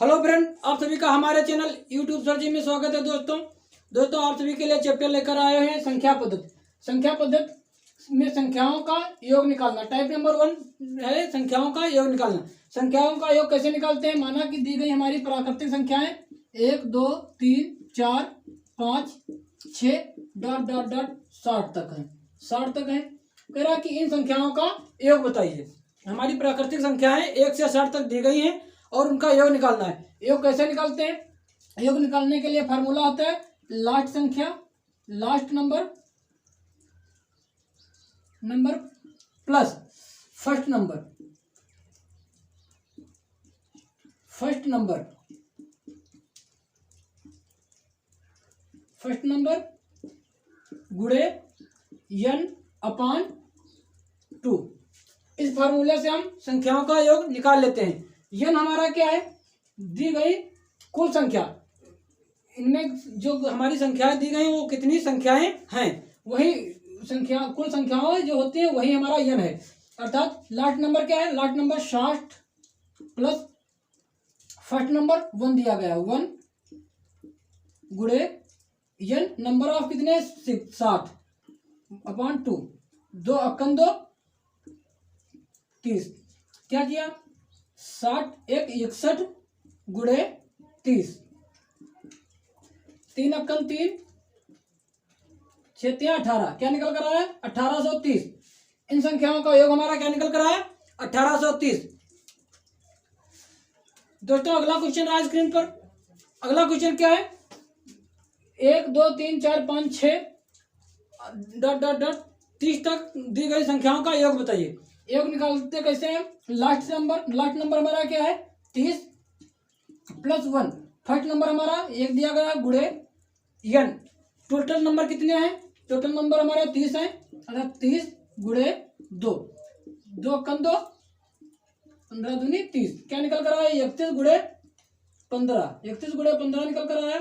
Hello friend, आप सभी का हमारे चैनल यूट्यूब सर जी में स्वागत है। दोस्तों आप सभी के लिए चैप्टर लेकर आए हैं संख्या पद्धति। संख्या पद्धति में संख्याओं का योग निकालना। टाइप नंबर 1 है संख्याओं का योग निकालना। संख्याओं का योग कैसे निकालते हैं? माना कि दी गई हमारी प्राकृतिक संख्याएं 1 2 3 4 5 6 ... 60 तक है। 60 तक है। कह रहा है कि इन संख्याओं का योग बताइए। हमारी प्राकृतिक संख्याएं 1 से 60 तक दी गई हैं और उनका योग निकालना है। योग कैसे निकालते हैं? योग निकालने के लिए फार्मूला होता है लास्ट संख्या, last number plus first number गुणे n अपान 2। इस फार्मूले से हम संख्याओं का योग निकाल लेते हैं। n हमारा क्या है? दी गई कुल संख्या। इनमें जो हमारी संख्याएं दी गई वो कितनी संख्याएं हैं, वही संख्या कुल संख्याएं जो होती है वही हमारा n है। अर्थात लास्ट नंबर क्या है? Last number 60 plus first number 1 दिया गया है। 1 गुणे n नंबर ऑफ कितने? 60 अपान 2। 2 अक्कन 2 30। क्या किया? 60 1 61 गुणे 30। 3 अक्कन 3 6 18। क्या निकल कर आया है? 1830। इन संख्याओं का योग हमारा क्या निकल कर आया? 1830। दोस्तों अगला क्वेश्चन रहा स्क्रीन पर। अगला क्वेश्चन क्या है? 1 2 3 4 5 6 ... 30 तक दी गई संख्याओं का योग बताइए। योग निकालते कैसे हैं? लास्ट नंबर हमारा क्या है? 30 प्लस 1। फर्स्ट नंबर हमारा 1 दिया गया गुणे n। टोटल नंबर कितने हैं? टोटल नंबर हमारे 30 हैं। अर्थात 30 गुणे 2। 2 कम 2 15 दूनी 30। क्या निकल कर आया? 31 गुणे 15। 31 गुणे 15 निकल कर आया।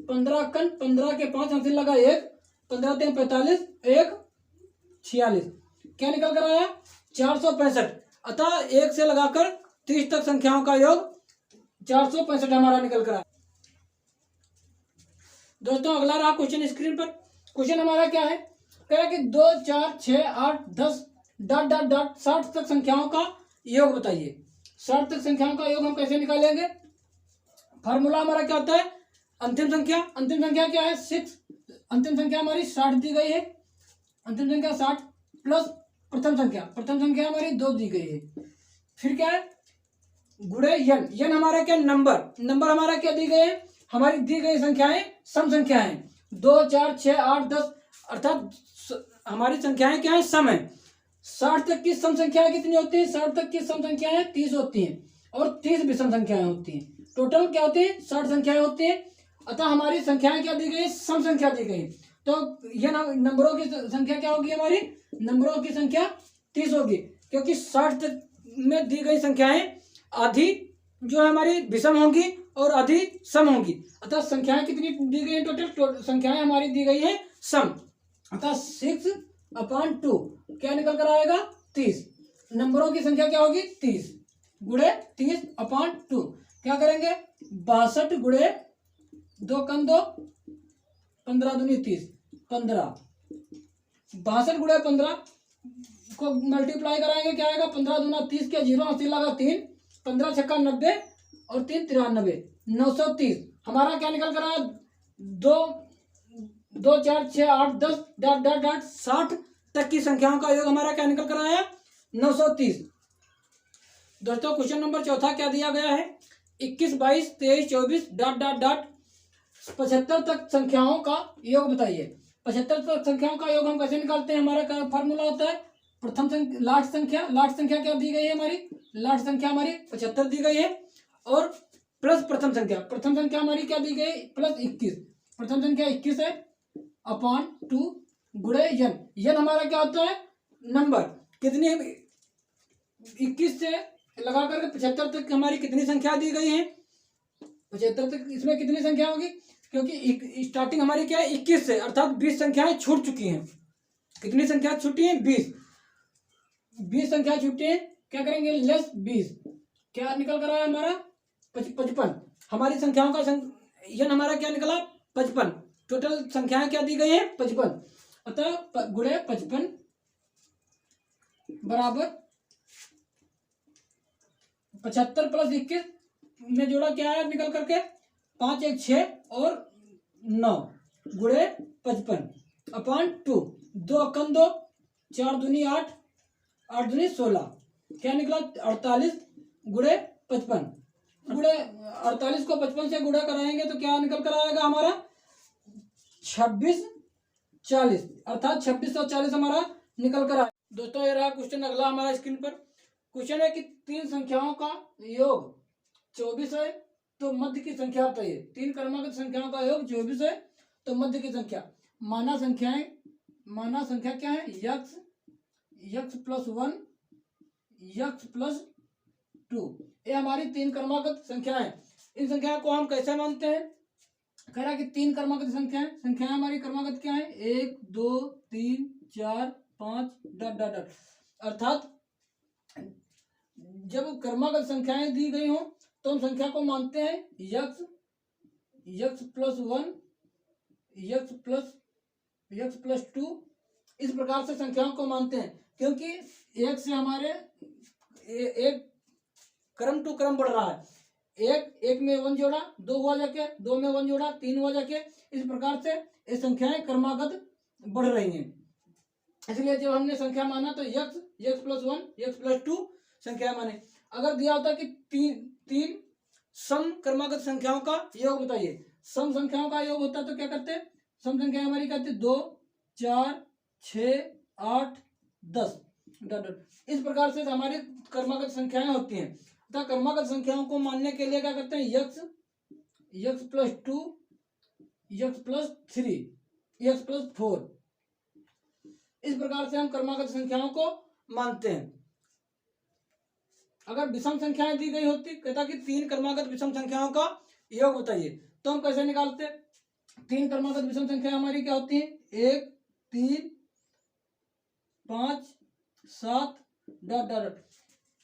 15 कन 15 के 5 हासिल लगा 1। 15 3 45 1 46। क्या निकल कर आया? 465। अतः 1 से लगाकर 30 तक संख्याओं का योग 465 हमारा निकल कर आया। दोस्तों अगला रहा क्वेश्चन स्क्रीन पर। क्वेश्चन हमारा क्या है? कह रहा है कि 2 4 6 8 10 ... 60 तक संख्याओं का योग बताइए। 60 तक संख्याओं का योग हम कैसे निकालेंगे? फार्मूला हमारा क्या होता है? अंतिम संख्या क्या है? 6। अंतिम संख्या हमारी 60 दी गई है। अंतिम संख्या 60 प्लस प्रथम संख्या हमारी 2 दी गई है। फिर क्या है? गुणे n हमारा क्या? नंबर हमारा क्या दी गए? हमारी दी गई संख्याएं सम संख्याएं 2 4 6 8 10। अर्थात हमारी संख्याएं क्या है? सम है। 60 तक की सम संख्याएं कितनी होती है? 60 तक की सम संख्याएं 30 होती हैं और 30 विषम संख्याएं होती हैं। टोटल क्या होती है? 60 संख्याएं होती हैं। अतः हमारी संख्याएं क्या दी गई? सम संख्या दी गई। तो यह नंबरों की संख्या क्या होगी? हमारी नंबरों की संख्या 30 होगी, क्योंकि 60 में दी गई संख्याएं आधी जो है हमारी विषम होंगी और आधी सम होंगी। अतः संख्याएं कितनी दी गई है? टोटल संख्याएं हमारी दी गई है सम। अतः 6 अपान 2 क्या निकल कर आएगा? 30। नंबरों की संख्या क्या होगी? 30 गुणे 30 अपान 2। क्या करेंगे? 62 गुणे 2 कम 2 15 दूनी 30 15। 62 गुणे 15 को मल्टीप्लाई कराएंगे। क्या आएगा? 15 दूना 30 के 0 हासिल लगा 3। 15 छक्का 90 और 3 93 930। हमारा क्या निकल कर आया? 2 2 4 6 8 10 ... 60 तक की संख्याओं का योग हमारा क्या निकल कर आया? 930। दोस्तों क्वेश्चन नंबर चौथा क्या दिया गया है? 21 22 23 24 ... 75 तक संख्याओं का योग बताइए। 75 तक संख्याओं का योग हम कैसे निकालते हैं? हमारा फार्मूला होता है लास्ट संख्या क्या दी गई है? हमारी लास्ट संख्या हमारी 75 दी गई है और प्लस प्रथम संख्या हमारी क्या दी गई? प्लस 21। प्रथम संख्या 21 है अपान 2 गुणे n हमारा क्या होता है? नंबर। कितनी 21 से लगा करके 75 तक हमारी कितनी संख्या दी गई है? 75 तक इसमें कितनी संख्या होगी? क्योंकि स्टार्टिंग हमारी क्या है? 21 से, अर्थात 20 संख्याएं छूट चुकी हैं। कितनी संख्या छूटी है? 20 संख्या छूटी है। क्या करेंगे? लेस 20। क्या निकल कर आया हमारा? 55। हमारी संख्याओं का यन हमारा क्या निकला 55। टोटल संख्याएं क्या दी गई है 55। अतः गुणे 55 बराबर 75 प्लस 21 में जोड़ा क्या है निकल करके 5 1 6 और 9 गुणे 55 अपॉन 2। 2 अक्कन 2 4 दूनी 8 8 दूनी 16 क्या निकला 48 गुणे 55। गुणे 48 को 55 से गुणा कराएंगे तो क्या निकल कर आएगा हमारा 2640 अर्थात 2640 हमारा निकल कर आएगा। दोस्तों ये रहा क्वेश्चन अगला हमारा स्क्रीन पर। क्वेश्चन है कि तीन संख्याओं का योग 24 है तो मध्य की संख्या बताइए। तीन क्रमागत संख्याओं का योग 24 है तो मध्य की संख्या। माना संख्या क्या है यक्स प्लस 1 यक्स प्लस 2। ये हमारी तीन क्रमागत संख्या है। इन संख्याओं को हम कैसे मानते हैं कह रहा कि तीन क्रमागत संख्याएं हमारी क्रमागत क्या है 1 2 3 4 5 डॉट डॉट डॉट। अर्थात जब क्रमागत संख्याएं दी गई हो तो हम संख्या को मानते हैं यक्स प्लस 1 यक्स प्लस 2। इस प्रकार से संख्याओं को मानते हैं क्योंकि एक से हमारे एक क्रम टू क्रम बढ़ रहा है। एक में 1 जोड़ा 2 हुआ जाके 2 में 1 जोड़ा 3 हुआ जाके इस प्रकार से ये संख्याएं क्रमागत बढ़ रही हैं। इसलिए जब हमने संख्या माना तो यक्स प्लस 1 यक्स प्लस 2 संख्या माने। अगर दिया होता कि तीन सम क्रमागत संख्याओं का योग बताइए। सम संख्याओं का योग होता तो क्या करते सम संख्या हमारी कहते 2 4 6 8 10 डॉट डॉट। इस प्रकार से हमारी क्रमागत संख्याएं होती हैं। अतः क्रमागत संख्याओं को मानने के लिए क्या करते हैं x plus 2 x plus 3 x plus 4। इस प्रकार से हम क्रमागत संख्याओं को मानते हैं। अगर विषम संख्याएं दी गई होती कहता कि तीन क्रमागत विषम संख्याओं का योग बताइए तो हम कैसे निकालते। तीन क्रमागत विषम संख्या हमारी क्या होती है 1 3 5 7 डॉट डॉट।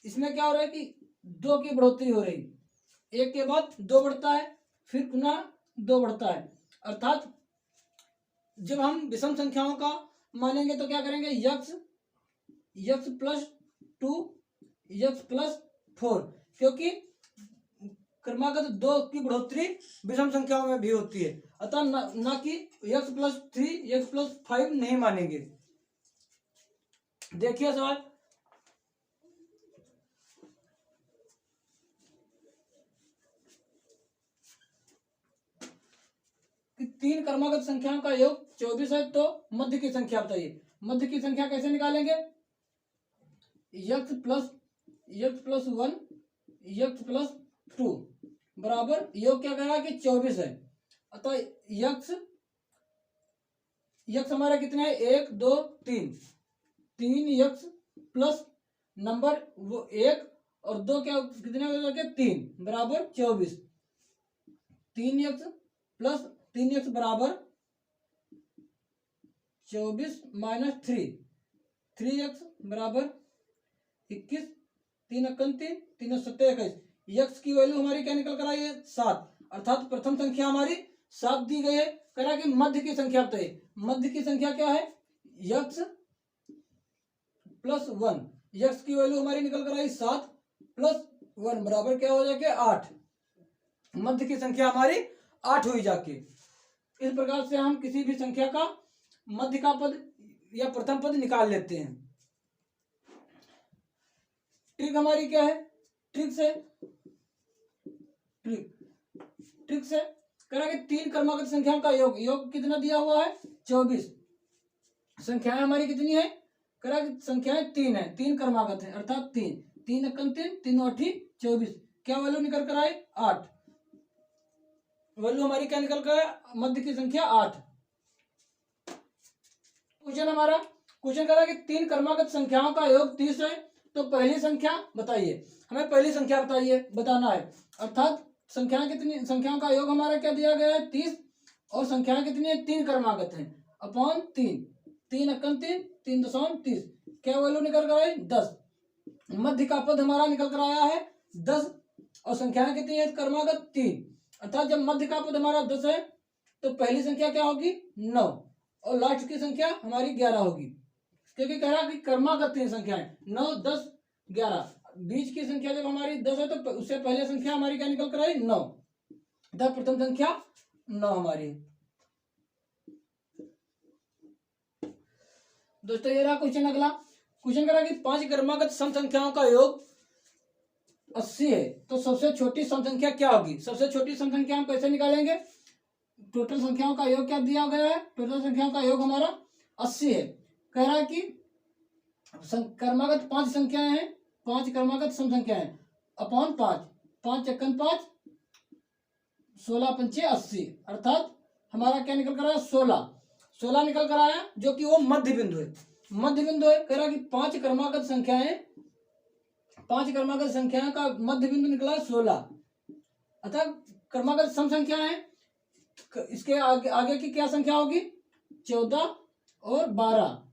इसमें क्या हो रहा है कि 2 की बढ़ोतरी हो रही। 1 के बाद 2 बढ़ता है फिर पुनः 2 बढ़ता है। अर्थात जब हम विषम संख्याओं का मानेंगे तो क्या करेंगे यक्स प्लस 2 यक्स प्लस 4 क्योंकि क्रमागत 2 की बढ़ोतरी विषम संख्याओं में भी होती है। अतः ना कि यक्स प्लस 3 यक्स प्लस 5 नहीं मानेंगे। देखिए सवाल कि तीन क्रमागत संख्याओं का योग 24 है तो मध्य की संख्या बताइए। मध्य की संख्या कैसे निकालेंगे यक्स प्लस 1 यक्स प्लस 2 बराबर योग क्या कह रहा है कि 24 है। अतः यक्स हमारा कितना है 1 2 3 यक्स प्लस नंबर वो 1 और 2 क्या कितने हो जाएंगे 3 बराबर 24। 3 यक्स प्लस 3 यक्स बराबर 24 माइनस 3 यक्स बराबर 21 3 अक्कन 3 7 21। यक्स की वैल्यू हमारी क्या निकल कर आई है 7। अर्थात प्रथम संख्या हमारी 7 दी गई है। कह रहा कि मध्य की संख्या बताइए। मध्य की संख्या क्या है यक्स प्लस 1। यक्स की वैल्यू हमारी निकल कर आई 7 प्लस 1 बराबर क्या हो जाके 8। मध्य की संख्या हमारी 8 हुई जाके। इस प्रकार से हम किसी भी संख्या का मध्य का पद या प्रथम पद निकाल लेते हैं। ट्रिक हमारी क्या है ट्रिक से कह कि तीन क्रमागत संख्याओं का योग कितना दिया हुआ है 24। संख्याएं हमारी कितनी है कह रहा कि संख्याएं 3 है। 3 क्रमागत है अर्थात 3 अक्कन 3 8 24। क्या वैल्यू निकल कर आए 8। वैल्यू हमारी क्या निकल कर मध्य की संख्या 8। क्वेश्चन कह रहा है कि तीन क्रमागत संख्याओं का योग 30 है तो पहली संख्या बताइए। हमें पहली संख्या बताना है। अर्थात संख्याओं का योग हमारा क्या दिया गया है 30 और संख्याएं कितनी है 3 क्रमागत है अपॉन 3 अक्कन 3 दशमलव 30। क्या वैल्यू निकल कर आई 10। मध्य का पद हमारा निकल कर आया है 10 और संख्याएं कितनी है क्रमागत 3। अर्थात जब मध्य का पद हमारा 10 है तो पहली संख्या क्या होगी 9 और लास्ट की संख्या हमारी 11 होगी, क्योंकि कह रहा कि क्रमागत 3 संख्याएं 9 10 11। बीच की संख्या जब हमारी 10 है तो उससे पहले संख्या हमारी क्या निकल कर आई 9, तब प्रथम संख्या 9 हमारी। दोस्तों ये रहा क्वेश्चन। अगला क्वेश्चन करा कि 5 क्रमागत सम संख्याओं का योग 80 है तो सबसे छोटी सम संख्या क्या होगी। सबसे छोटी सम संख्या हम कैसे निकालेंगे, टोटल संख्याओं का योग क्या दिया गया है, टोटल संख्याओं का योग हमारा 80 है। कह रहा है कि क्रमागत 5 संख्याएं हैं, 5 क्रमागत सम संख्याएं अपॉन 5, 5 चक्कन 5 16 पंचे 80, अर्थात हमारा क्या निकल कर आया 16 निकल कर आया, जो कि वो मध्य बिंदु है। मध्य बिंदु है, कह रहा कि 5 क्रमागत संख्याएं, 5 क्रमागत संख्याओं का मध्य बिंदु निकला 16, अर्थात क्रमागत सम संख्या है। इसके आगे की क्या संख्या होगी 14 और 12।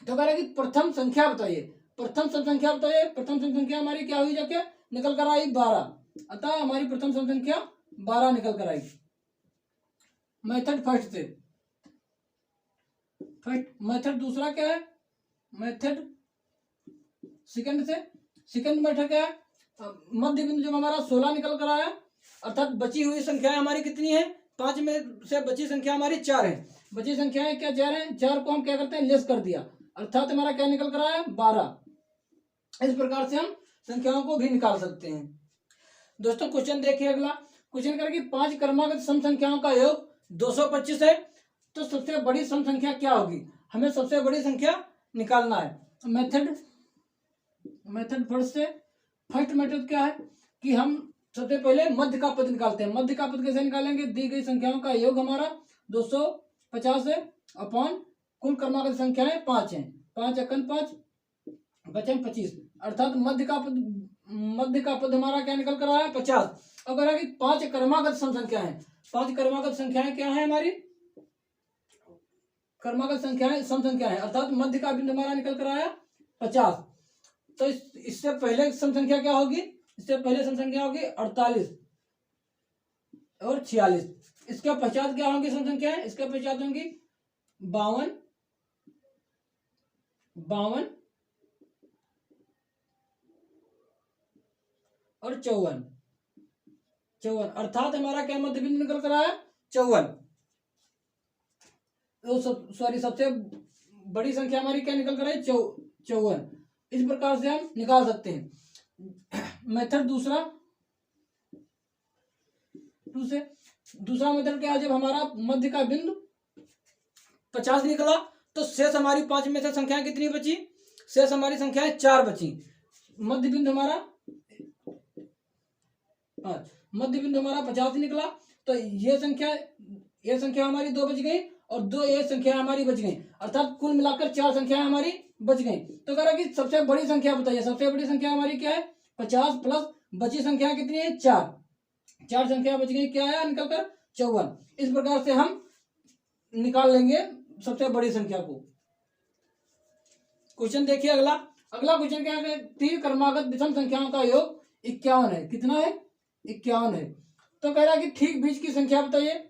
तो कह रहा है कि प्रथम संख्या बताइए, प्रथम सम संख्या बताइए। प्रथम सम संख्या हमारी क्या हुई जाके निकल कर आई 12, अतः हमारी प्रथम सम संख्या 12 निकल कर आई। मेथड फर्स्ट से, फर्स्ट मेथड दूसरा क्या है, मेथड सेकंड से। सेकंड मेथड क्या है, मध्य बिंदु जब हमारा 16 निकल कर आया, अर्थात बची हुई संख्याएं हमारी कितनी है 5 में से बची संख्या हमारी 4 है। बची संख्याएं क्या 4 है, 4 को हम क्या करते हैं लेस कर दिया, अर्थात हमारा क्या निकल कर आया 12। इस प्रकार से हम संख्याओं को भी निकाल सकते हैं। दोस्तों क्वेश्चन देखिए अगला क्वेश्चन करें कि 5 क्रमागत सम संख्याओं का योग 225 है तो सबसे बड़ी सम संख्या क्या होगी। हमें सबसे बड़ी संख्या निकालना है। मेथड फर्स्ट से, फर्स्ट मेथड क्या है कि हम सबसे पहले मध्य का पद निकालते हैं। मध्य का पद कैसे निकालेंगे, दी गई संख्याओं का योग हमारा 250 है अपॉन कुल क्रमागत संख्याएं 5 हैं, 5 एकन 5 बचन 25, अर्थात मध्य का पद हमारा क्या निकल कर आया 50। अगर कि 5 क्रमागत सम संख्या है, 5 क्रमागत संख्याएं क्या है हमारी क्रमागत संख्याएं सम संख्या है, अर्थात मध्य का बिंदु हमारा निकल कर आया 50। तो इससे पहले सम संख्या क्या होगी, इससे पहले सम संख्या होगी 48 और 46। इसके पश्चात क्या होंगी सम संख्याएं, इसके पश्चात होंगी 52 और 54, अर्थात हमारा क्या मध्य बिंदु निकल कर आया 54। तो सॉरी सबसे बड़ी संख्या हमारी क्या निकल कर आई 54। इस प्रकार से हम निकाल सकते हैं। मेथड दूसरा मेथड क्या है, जब हमारा मध्य का बिंदु 50 निकला तो शेष हमारी 5 में से संख्याएं कितनी बची, शेष हमारी संख्याएं 4 बची। मध्य बिंदु हमारा 50 निकला तो ये संख्या हमारी 2 बच गई और 2 ये संख्या हमारी बच गई, अर्थात कुल मिलाकर 4 संख्याएं हमारी बच गई। तो कह रहा है कि सबसे बड़ी संख्या बताइए। सबसे बड़ी संख्या हमारी क्या है 50 प्लस बची संख्या कितनी है 4 संख्या बच गई, क्या है निकल कर 54। इस प्रकार से हम निकाल लेंगे सबसे बड़ी संख्या को। क्वेश्चन देखिए अगला क्वेश्चन क्या है, 3 क्रमागत विषम संख्याओं का योग 51 है। कितना है 51 है। तो कह रहा है कि ठीक बीच की संख्या बताइए।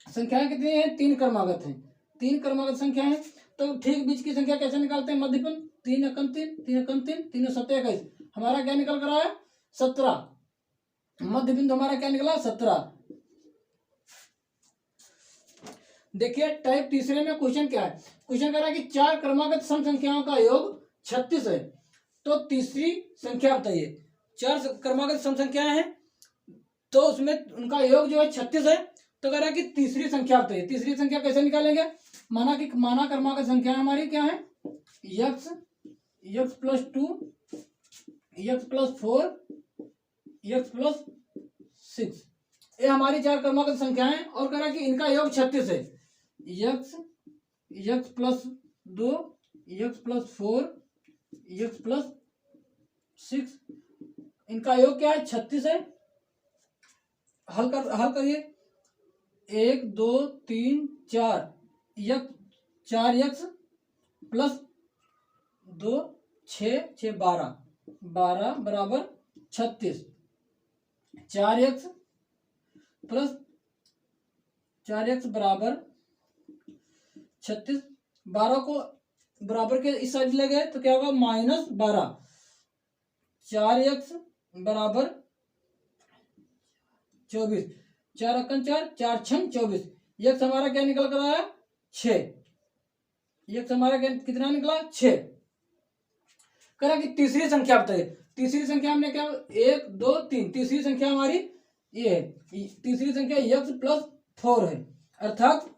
संख्याएं कितनी है 3 क्रमागत है, 3 क्रमागत संख्या है। तो ठीक बीच की संख्या कैसे निकालते हैं, मध्यपन 3 एकम 3 3 एकम 3 3 7 21, हमारा क्या निकल कर आया 17। मध्य बिंदु हमारा क्या निकला 17। देखिए टाइप तीसरे में क्वेश्चन क्या है, क्वेश्चन कह रहा है कि 4 क्रमागत सम संख्याओं का योग 36 है तो तीसरी संख्या बताइए। 4 क्रमागत सम संख्याएं हैं तो उसमें उनका योग जो है 36 है। तो कह रहा है कि तीसरी संख्या बताइए। तीसरी संख्या कैसे निकालेंगे, माना क्रमागत संख्या हमारी क्या है x plus 2 x plus 4 x plus 6, ये हमारी 4 क्रमागत संख्याएं। और कह रहा है कि इनका योग 36 है। x plus 2 x plus 4 x plus 6, इनका योग क्या है 36 है। हल करिए 1 2 3 4 4x प्लस 2 6 6 12 बराबर 36। 4x प्लस 4x बराबर 36। 12 को बराबर के इस साइड ले गए तो क्या होगा, -12। 4x बराबर 24। 4 अक्कन 4, 4 छंग 24। यक्स हमारा क्या निकल कर आया, 6। यक्स हमारा कितना निकला, 6। करा कि तीसरी संख्या बताइए। तीसरी संख्या हमने क्या, 1 2 3, तीसरी संख्या हमारी ये है। तीसरी संख्या यक्स प्लस 4 है, अर्थात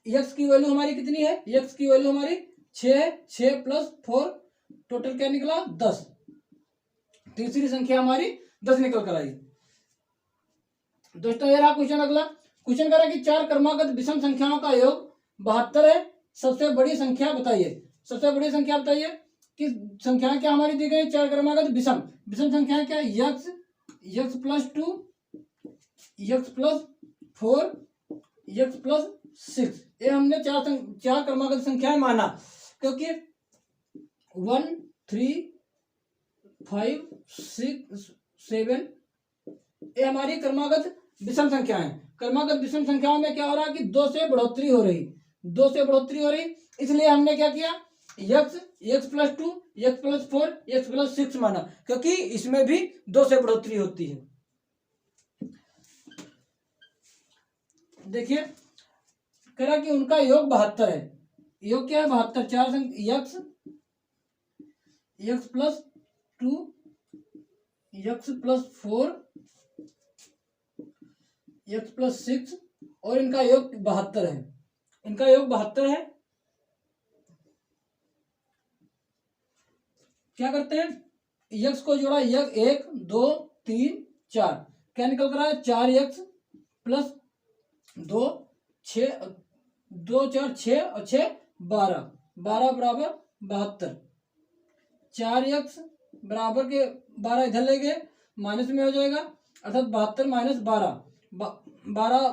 यक्स की वैल्यू हमारी कितनी है, यक्स की वैल्यू हमारी 6 है। 6 प्लस 4 टोटल क्या निकला, 10। तीसरी संख्या हमारी 10 निकल कर आई। दोस्तों ये रहा क्वेश्चन। अगला क्वेश्चन करा कि 4 क्रमागत विषम संख्याओं का योग 72 है, सबसे बड़ी संख्या बताइए। सबसे बड़ी संख्या बताइए कि संख्याएं क्या हमारी दी गई, 4 क्रमागत विषम। विषम संख्याएं क्या, x plus 2, x plus 4, x plus 6। ये हमने चार क्रमागत संख्याएं माना, क्योंकि 1 3 5 6 7 ये हमारी क्रमागत विषम संख्या है। क्रमागत विषम संख्याओं में क्या हो रहा है कि 2 से बढ़ोतरी हो रही, 2 से बढ़ोतरी हो रही, इसलिए हमने क्या किया, x plus 2, x plus 4, x plus 6 माना, क्योंकि इसमें भी 2 से बढ़ोतरी होती है। देखिए कह कि उनका योग 72 है। योग क्या है, 72। 4 x plus 2, x plus 4, x plus 6 और इनका योग 72 है। इनका योग 72 है। क्या करते हैं, यक्स को जोड़ा, 1 2 3 4, क्या निकल कर आया, 4 यक्स प्लस 2 6, 2 4 6 और 6 12, 12 बराबर 72। 4 यक्स बराबर के 12 इधर ले गए, माइनस में हो जाएगा, अर्थात 72 माइनस 12, 12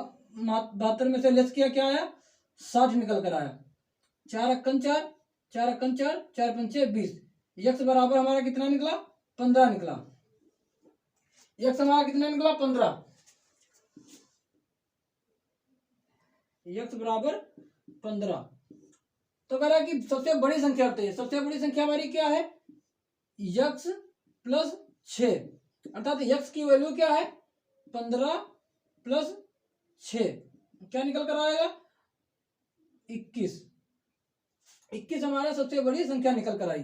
72 में से लेस किया, क्या आया, 60 निकल कर आया। 4 अक्कन 4, 4 अक्कन 4, 4 पंचे 20। यक्स बराबर हमारा कितना निकला, 15 निकला। यक्स हमारा कितना निकला, 15। यक्स बराबर 15। तो कह रहा है कि सबसे बड़ी संख्या बताइए। सबसे बड़ी संख्या हमारी क्या है, यक्स प्लस 6, अर्थात यक्स की वैल्यू क्या है, 15 प्लस 6, क्या निकल कर आएगा, 21। 21 हमारा सबसे बड़ी संख्या निकल कर आई।